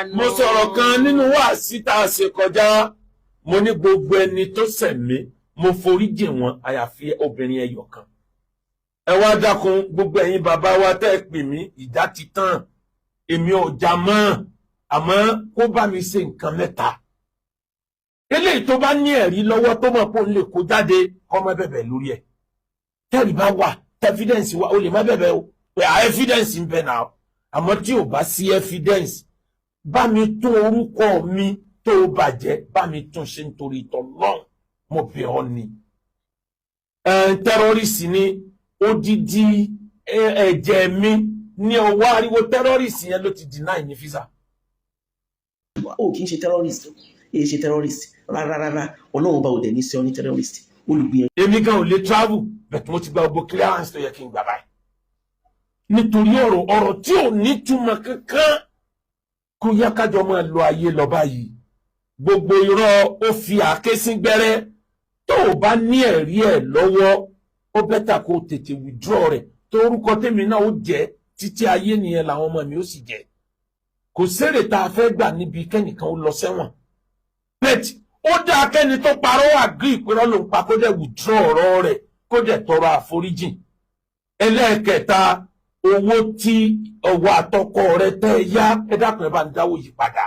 mo sọ̀rọ̀ kan nínú wáàsí tá a ṣe kọjá mo ní gbogbo ẹni tó ṣẹ̀ mí mo forí jì wọ́n àyàfi obìnrin ẹyọ kan. Ẹ wá dákun gbogbo ẹ̀yin bàbá wa tẹ́ ẹ pè mí ìjà ti tán èmi ò já mọ́ àmọ́ kó bá mi ṣe nǹkan mẹ́ta. Eléyìí tó bá ní ẹ̀rí lọ́wọ́ tó mọ̀ pé òun lè kó jáde kó má bẹ̀bẹ̀ lórí ẹ̀. Tẹ́rì bá wà evidence wa o lè má bẹ̀bẹ̀ o pé evidence ń bẹ náà àmọ́ tí ò bá sí evidence bá mi tún orúkọ mi tó bàjẹ́ bá mi tún ṣe nítorí t'Ọlọ́run mo bẹ̀ ọ́ ni. Tẹ́rọ́rìsì ni odidi ẹ̀jẹ̀ mi ní ọwọ́ ariwo tẹ́rọ́rìsì yẹn ló ti deny ní visa. O kì í ṣe terrorist èyí ṣe terrorist rárá Ọlọ́run bá òde ní sí ọ ní terrorist olùgbìyànjú. Èmi gan ò lè travel bẹ̀tẹ̀ mo ti gba gbogbo clearance tó yẹ kí n gbà báyìí nítorí ọ̀rọ̀ tí ò ní túmọ̀ kankan kó yá kájọ máa lo ayé lọ báyìí. Gbogbo irọ́ ó fi àáké sí gbẹ́rẹ́ tó o bá ní ẹ̀rí ẹ̀ lọ́wọ́ ó bẹ́tà kó o tètè withdraw rẹ̀ tó orúkọ tèmi náà ó jẹ́ títí ayé nìyẹn làwọn ọmọ mi ó sì jẹ́. Kò sèrè tá a fẹ́ gbà níbi kẹ́nìkan ó lọ sẹ́wọ̀n bẹ́ẹ̀ ó dá akẹ́ni tó parọ́ àgírí ìpínlẹ̀ ló ń pa kó dẹ̀ withdraw ọ̀rọ̀ rẹ̀ kó dẹ̀ tọrọ àforíjìn. Ẹlẹ́ẹ̀kẹta owó tí ọwọ́ àtọkọ rẹ̀ tẹ́ yá ẹ dákun ẹ bá ń dáwó yí padà.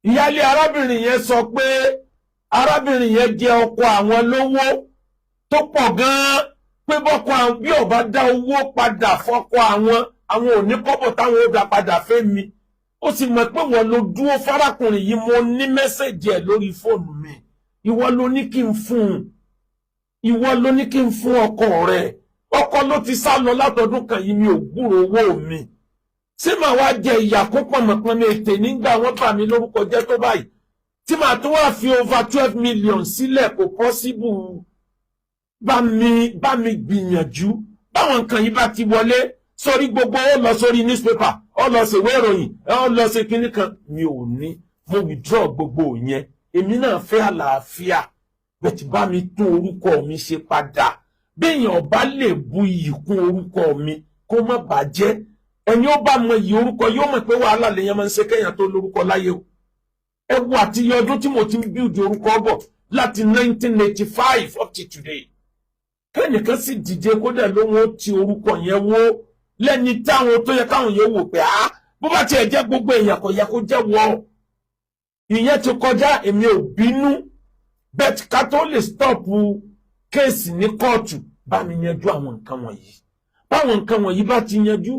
Ìyáálé arábìnrin yẹn sọ pé arábìnrin yẹn jẹ ọkọ àwọn lówó tó pọ̀ gan-an pé bọ́kọ àwọn bí ó bá dá owó padà fọ́kọ àwọn ò ní kọ́bọ̀ táwọn ó dá padà fẹ́ mi. Ó sì mọ̀ pé wọ́n ló dúró fárákùnrin yìí mo ní mẹ́sẹ̀jì ẹ̀ lórí fóònù mi ìwọ ló ní kí n fún un ìwọ ló ní kí n fún ọkọ rẹ̀ ọkọ ló ti sá lọ látọdún kan yìí mi ò gbúrò owó mi ṣé màá wá jẹ ìyà kó pọ̀nmọ̀pọ̀n mi ètè nígbà wọ́n bà mí lórúkọ jẹ́ tó báyìí tí màá tún wá fi over 12 million sílẹ̀ kò pọ́síbù. Bá mi gbìyànjú báwọn nǹkan yìí bá ti wọlé sórí gbogbo ó lọ sórí newspaper ó lọ ṣèwé ìròyìn ó lọ ṣe kinní kan mi ò ní mo withdraw gbogbo yẹn èmi náà fẹ́ àlàáfíà bẹ́ẹ̀ tí bá mi tún orúkọ mi ṣe padà béèyàn bá lè bu iyì kún orúkọ mi kó má bàjẹ́ ẹni ó bá mọ iyì orúkọ yóò mọ̀ pé wàhálà lèèyàn máa ń ṣe kéèyàn tó lórúkọ láyé o. Ẹ wo àti iye ọdún tí mo ti ń build orúkọ bọ̀ láti 1985 up to today. Kẹ́nìkan sì dìde kó dẹ̀ lóhun ó ti orúkọ yẹn wó lẹ́ni táwọn tó yẹ káwọn yẹn wò pé bó bá tiẹ̀ jẹ́ gbogbo èèyàn kò yẹ kó jẹ́ wọ́. Ìyẹn ti kọjá èmi ò bínú bẹ́ẹ̀ ká tó lè stọ́ọ̀pù kéèsì ní kóòtù bá mi yanjú àwọn nǹkan wọ̀nyí. Báwọn nǹkan wọ̀nyí bá ti yanjú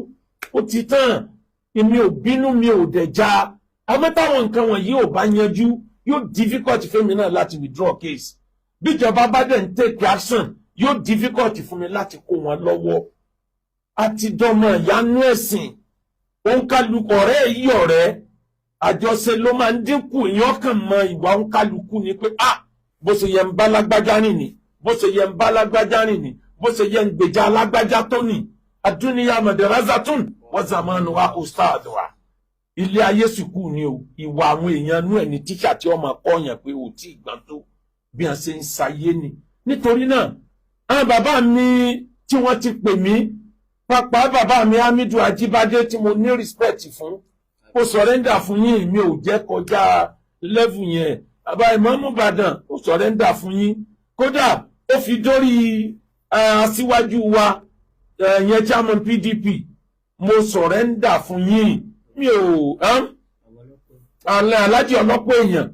ó ti tán èmi ò bínú mi ò dẹ̀ já. Àmọ́ táwọn nǹkan wọ̀nyí ò bá yanjú yóò difficult fún mi náà láti withdraw case. Bíjọba bá dẹ̀ ń take action yóò difficult fún mi láti kó wọn lọ́wọ́. Àti dọ́mọ ìyanu ẹ̀sìn òǹkàlùkù ọ̀rẹ́ yìí ọ̀rẹ́ àjọṣe ló máa ń dínkù èèyàn kàn mọ ìwà òǹkàlùkù ni pé bó ṣe yẹ ń bá lágbájá rìn ni bó ṣe yẹ ń bá lágbájá rìn ni bó ṣe yẹ ń gbèjà lágbájá tó ní àdúnyà madrasatun wa zamanu wa ustad wa. Ilé ayé sùkú ni o ìwà àwọn èèyàn nú ẹ̀ ní tíṣà tí wọ́n máa kọ́yàn pé ò tí ì gbọ́n tó bí wọ́n ṣe ń ṣayé ni. Nítorí náà àwọn bàbá mi tí wọ́n ti pè mí pàápàá bàbá mi Hamidu Ajibade tí mo ní respect fún ó sọ̀rẹ́ndà fún yín mi ò jẹ́ kọjá level yẹn. Bàbá Ìmáàmù Ìbàdàn ó sọ̀rẹ́ndà fún yín kódà ó fi dórí aṣíwájú wa yẹn chairman PDP mo sọ̀rẹ́ndà fún yín mi ò aláàjì ọlọ́pọ̀ èèyàn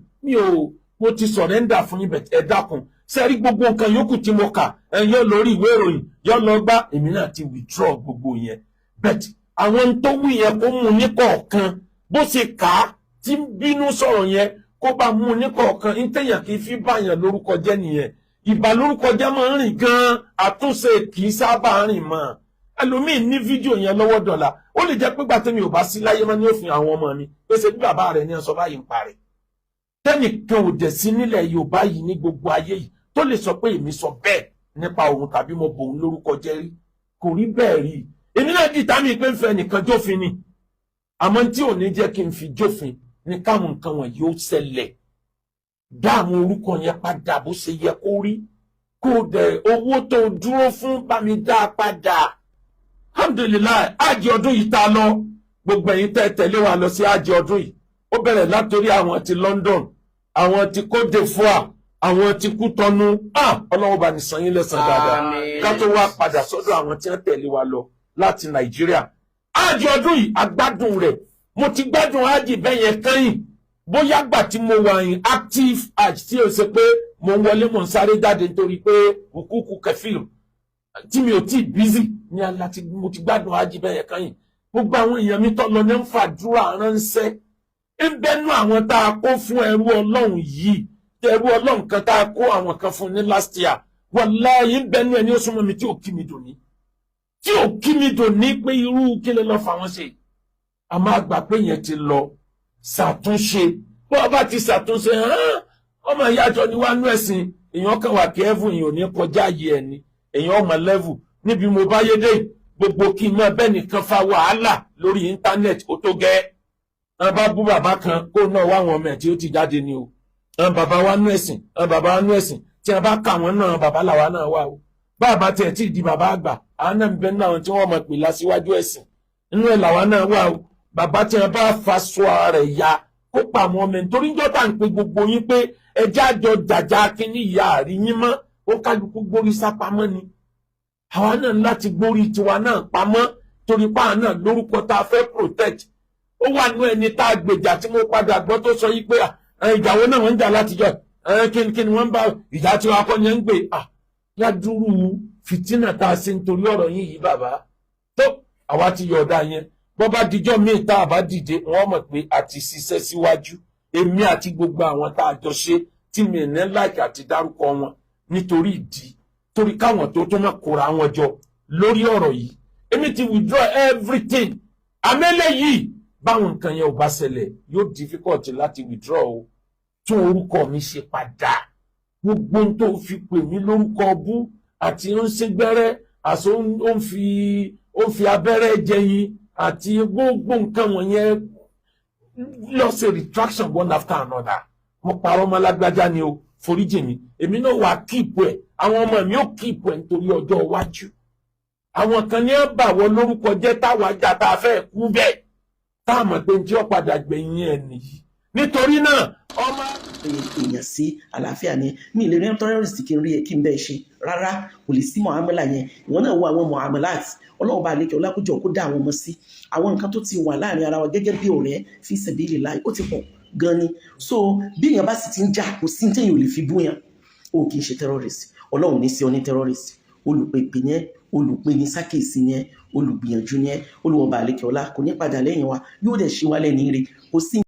mo ti sọ̀rẹ́ndà fún yín bẹ̀tẹ̀ ẹ dákun sẹ́rí gbogbo nǹkan yòókù tí mo kà yóò lórí ìwé ìròyìn yóò lọ gbá èmi náà ti withdraw gbogbo yẹn bẹ́ẹ̀ àwọn tó wí yẹn kó mú ní kọ̀ọ̀kan bó ṣe kà á tí bínú sọ̀rọ̀ yẹn kó bá mú ní kọ̀ọ̀kan ní téèyàn kì í fi báyàn lórúkọ jẹ́ nìyẹn. Ìbà lórúkọ jẹ́ máa ń rìn gan-an àtúnṣe kì í sábà rìn mọ́. Ẹlòmíì ní fídíò yẹn lọ́wọ́ dọ̀la ó lè jẹ́ pé gbàtẹ́mi ò bá sí láyé mọ́ ní òfin àwọn ọmọ mi pé ṣe bí bàbá rẹ̀ ní ọ̀sọ́ báyìí ń parẹ́. Tẹ́nìkan ò dẹ̀ sí nílẹ̀ Yorùbá yìí ní gbogbo ayé yìí tó lè sọ pé èmi sọ bẹ́ẹ̀ nípa òun tàbí mo bòun lórúkọ jẹ́ rí kò rí bẹ́ẹ̀ rí. Èmi náà dìtà mí pé ń fẹ́ nìkan jófin ni àmọ́ tí ò ní jẹ́ kí n fi jófin ní káwọn nǹkan wọ̀nyí ó ṣẹlẹ̀ dá àwọn orúkọ yẹn padà bó ṣe yẹ kó rí kó dẹ̀ owó tó dúró fún bá mi dá padà. Alhamdulillah àjẹ ọdún yìí ta lọ gbogbo ẹ̀yin tẹ́ tẹ̀lé wa lọ sí àjọ ọdún yìí ó bẹ̀rẹ̀ látòrí àwọn ti London àwọn ti Côte d'Ivoire àwọn ti Kútọ́nù Ọlọ́run bá ní san yín lẹ́san dáadáa ká tó wá padà sọ́dọ̀ àwọn tí wọ́n tẹ̀lé wa lọ láti Nàìjíríà àjọ ọdún yìí agbádùn rẹ̀ mo ti gbádùn ájì bẹ́yẹn kẹ́yìn bóyá gbà tí mo wà ní active hajj tí o ṣe pé mo ń wọlé mo ń sáré jáde nítorí pé òkúkú kẹfìlù tí mi ò tí ì bízì ní aláti mo ti gbádùn ájì bẹ́yẹn kẹ́yìn gbogbo àwọn èèyàn mi tọ́ lọ ní ń fàdúrà ránṣẹ́ ń bẹ́nu àwọn tá a kó fún ẹrú Ọlọ́run yìí ẹrú Ọlọ́run kan tá a kó àwọn kan fún ní last year wàláhì ń bẹ́nu ẹni ó súnmọ́ mi tí ò kí mi dùn ní pé irú kí lè lọ fà wọ́n ṣe a máa gbà pé yẹn ti lọ ṣàtúnṣe bó o bá ti ṣàtúnṣe ọmọ ìyájọ ni wàá nú ẹ̀sìn èèyàn kan wà kẹ́ẹ̀fù èèyàn ò ní kọjá ayé ẹni èèyàn ọmọ lẹ́vù níbi mo bá yé dé gbogbo kí n máa bẹ́ẹ̀ nìkan fa wàhálà lórí íńtánẹ́ẹ̀tì ó tó gẹ́ ẹ bá bú bàbá kan kó náà wá àwọn ọmọ ẹ̀ tí ó ti jáde ni o ẹ bàbá wa nú ẹ̀sìn ẹ bàbá wa nú ẹ̀sìn tí a bá kà wọ́n náà bàbá làwa náà wà o bàbá tiẹ̀ tí ì di bàbá àgbà àwọn náà ń bẹ náà tí wọ́n mọ̀ pè lásìwájú ẹ̀sìn inú ẹ̀ làwa náà wà o bàbá tí a bá faṣọ rẹ̀ ya kó pa àwọn ọmọ ẹ̀ nítorí jọ́tà ń pe gbogbo yín pé ẹjẹ́ àjọ jàjà kínní ìyá àríyín mọ́ ó kálukú gbórí sápamọ́ ni àwa náà láti gbórí tiwa náà pamọ́ torí páà náà lórúkọ tá a fẹ́ protect ó wà nú ẹni tá a gbèjà tí mo padà gbọ́ tó sọ yìí pé ìjàwó náà wọ́n ń jà látijọ́ kí ni wọ́n ń bá ìjà tí wọ́n akọ́ yẹn ń gbé yádúrú fìtínà tá a ṣe nítorí ọ̀rọ̀ yín yìí bàbá tó àwa ti yọ̀ọ̀dá yẹn bọ́ bá dijọ́ míì tá a bá dìde wọ́n mọ̀ pé a ti ṣiṣẹ́ síwájú èmi àti gbogbo àwọn tá a jọ ṣe tí mi ní láìkì àti dárúkọ wọn nítorí ìdí torí káwọn tó máa kóra wọn jọ lórí ọ̀rọ̀ yìí èmi ti withdraw everything àmẹ́lẹ̀ yìí báwọn nǹkan yẹn ò bá ṣẹlẹ̀ yóò difficult láti withdraw o tún orúkọ mi ṣe padà gbogbo ohun tó fi pè mí lórúkọ bú àti ó ń ṣègbẹ́rẹ́ àti ó ń fi abẹ́rẹ́ jẹyin àti gbogbo nǹkan wọ̀nyẹn lọ ṣe retraction one after another mo parọ́ ọmọ alágbájá ni o foríjì mi èmi náà wà kíìpù ẹ̀ àwọn ọmọ mi ò kíìpù ẹ̀ nítorí ọjọ́ iwájú àwọn kan ní ẹ̀ bà wọ́n lórúkọ jẹ́ táwọn ajá tá a fẹ́ kú bẹ́ẹ̀ tá a mọ̀ pé tí ó padà gbẹ̀yìn ẹ̀ nìyí nítorí náà ọmọ. èèyàn sí àlàáfíà ni mi lè rí terrorist kí n rí ẹ kí n bẹ́ẹ̀ ṣe rárá kò lè sí muamala yẹn ìwọ náà wo àwọn muamalat ọlọ́run bá lékè ọlákùjọ kó dá àwọn ọmọ sí àwọn nǹkan tó ti wà láàrin ara wa gẹ́gẹ́ bí ọ̀rẹ́ fi sabilillah ó ti pọ̀ gan ni so bí èèyàn bá sì ti ń jà kò sí ní téèyàn ò lè fi búyàn ó kì í ṣe terrorist ọlọ́run ní sí ọ ní terrorist olùpèpè yẹn olùpẹni sákèsí yẹn olùgbìyànjú yẹn olùwọ̀n bá lékè ọlá kò ní padà lẹ́yìn wa yóò dẹ̀ ṣe wálẹ̀ ní ire kò sí